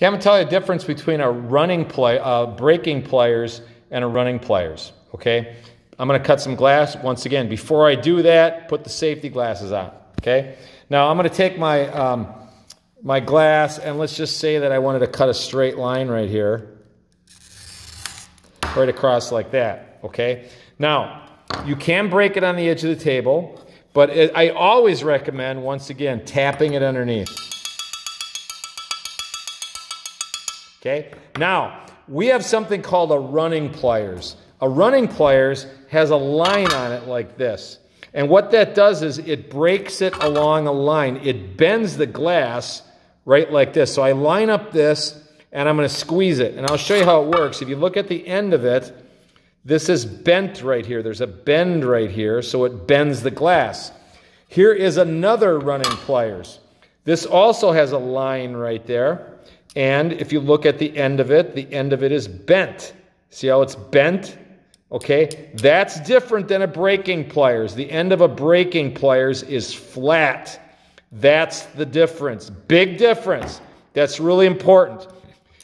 Okay, I'm going to tell you the difference between a breaking pliers and a running pliers, okay? I'm going to cut some glass. Once again, before I do that, put the safety glasses on, okay? Now, I'm going to take my, my glass, and let's just say that I wanted to cut a straight line right here, right across like that, okay? Now, you can break it on the edge of the table, but I always recommend, once again, tapping it underneath. Okay? Now, we have something called a running pliers. A running pliers has a line on it like this. And what that does is it breaks it along a line. It bends the glass right like this. So I line up this, and I'm going to squeeze it. And I'll show you how it works. If you look at the end of it, this is bent right here. There's a bend right here, so it bends the glass. Here is another running pliers. This also has a line right there. And if you look at the end of it is bent. See how it's bent? Okay, that's different than a breaking pliers. The end of a breaking pliers is flat. That's the difference. Big difference. That's really important.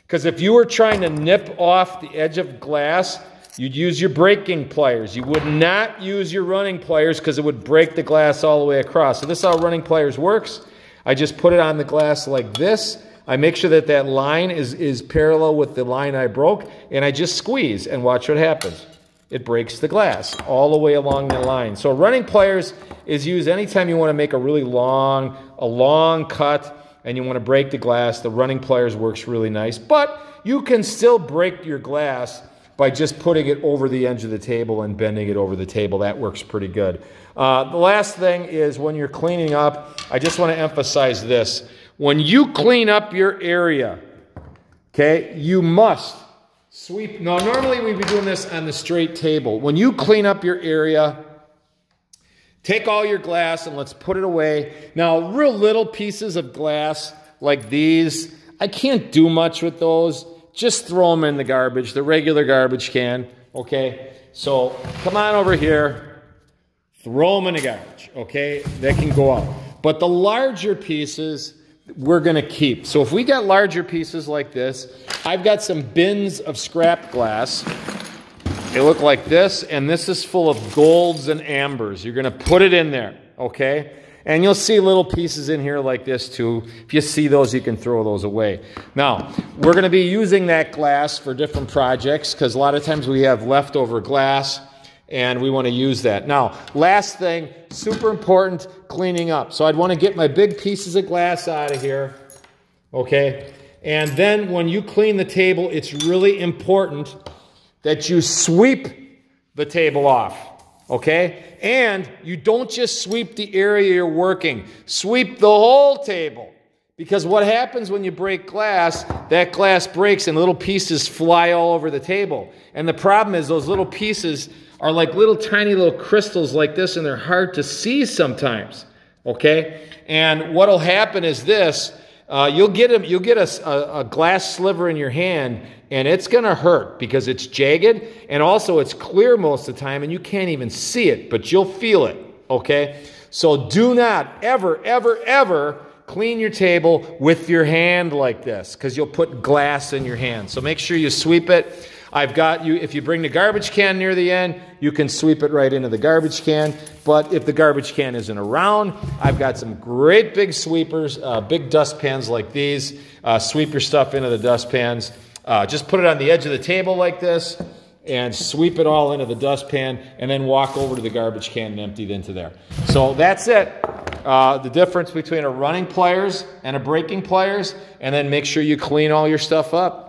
Because if you were trying to nip off the edge of glass, you'd use your breaking pliers. You would not use your running pliers because it would break the glass all the way across. So this is how running pliers works. I just put it on the glass like this. I make sure that that line is parallel with the line I broke, and I just squeeze, and watch what happens. It breaks the glass all the way along the line. So running pliers is used anytime you want to make a really long cut, and you want to break the glass. The running pliers works really nice, but you can still break your glass by just putting it over the edge of the table and bending it over the table. That works pretty good. The last thing is when you're cleaning up, I just want to emphasize this. When you clean up your area, okay, you must sweep. Now, normally we'd be doing this on the straight table. When you clean up your area, take all your glass and let's put it away. Now, real little pieces of glass like these, I can't do much with those. Just throw them in the garbage, the regular garbage can, okay? So come on over here, throw them in the garbage, okay? That can go out. But the larger pieces, we're going to keep. So if we got larger pieces like this, I've got some bins of scrap glass. They look like this, and this is full of golds and ambers. You're going to put it in there, okay? And you'll see little pieces in here like this too. If you see those, you can throw those away. Now, we're going to be using that glass for different projects because a lot of times we have leftover glass and we want to use that. Now, last thing, super important, cleaning up. So I'd want to get my big pieces of glass out of here, okay? And then when you clean the table, it's really important that you sweep the table off, okay? And you don't just sweep the area you're working. Sweep the whole table. Because what happens when you break glass, that glass breaks and little pieces fly all over the table. And the problem is those little pieces are like little tiny little crystals like this, and they're hard to see sometimes, okay? And what'll happen is this, you'll get a glass sliver in your hand, and it's going to hurt because it's jagged, and also it's clear most of the time, and you can't even see it, but you'll feel it, okay? So do not ever, ever, ever clean your table with your hand like this because you'll put glass in your hand. So make sure you sweep it. I've got you, if you bring the garbage can near the end, you can sweep it right into the garbage can. But if the garbage can isn't around, I've got some great big sweepers, big dustpans like these. Sweep your stuff into the dustpans. Just put it on the edge of the table like this and sweep it all into the dustpan and then walk over to the garbage can and empty it into there. So that's it. The difference between a running pliers and a breaking pliers, and then make sure you clean all your stuff up.